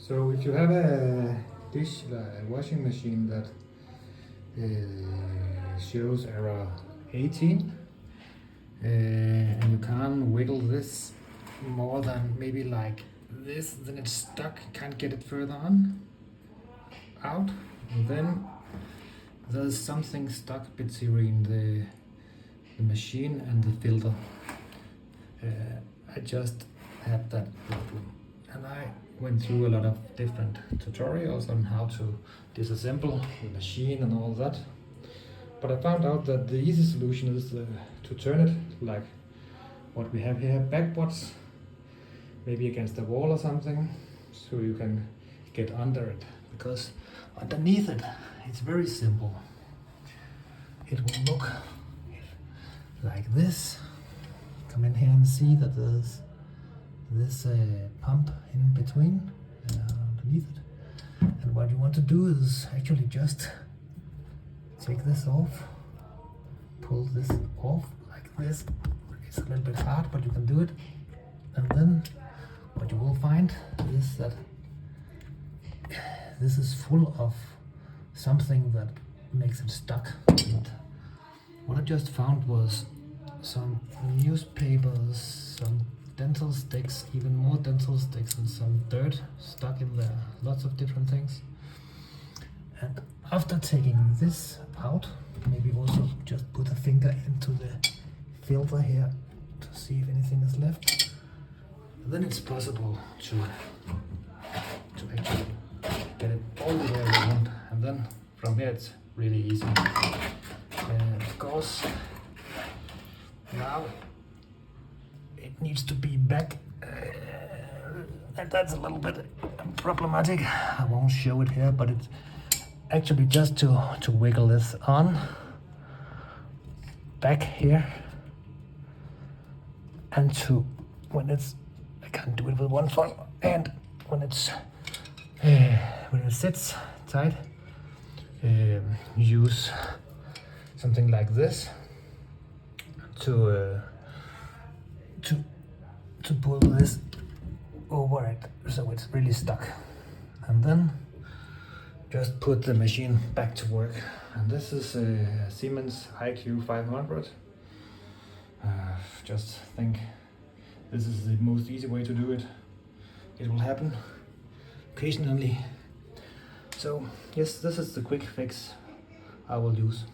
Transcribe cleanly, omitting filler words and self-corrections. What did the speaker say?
So if you have a washing machine that shows error 18 and you can't wiggle this more than maybe like this, then it's stuck, you can't get it further on out, and then there's something stuck between the machine and the filter. I just had that problem, and I went through a lot of different tutorials on how to disassemble the machine and all that, but I found out that the easy solution is to turn it like what we have here backwards, maybe against the wall or something, so you can get under it, because underneath it it's very simple. It will look like this. Come in here and see that there's this pump in between underneath it, and what you want to do is actually just take this off, pull this off like this. It's a little bit hard, but you can do it, and then what you will find is that this is full of something that makes it stuck. And what I just found was some newspapers, some dental sticks, even more dental sticks, and some dirt stuck in there, lots of different things. And after taking this out, maybe also just put a finger into the filter here to see if anything is left. Then it's possible to actually get it all the way around, and then from here it's really easy. Of course, now it needs to be back, and that's a little bit problematic. I won't show it here, but it's actually just to wiggle this on back here, and to when it's, I can't do it with one foot, and when it sits tight, use something like this to pull this over it so it's really stuck, and then just put the machine back to work. And this is a Siemens IQ500. Just think this is the most easy way to do it. It will happen occasionally. So yes, this is the quick fix I will use.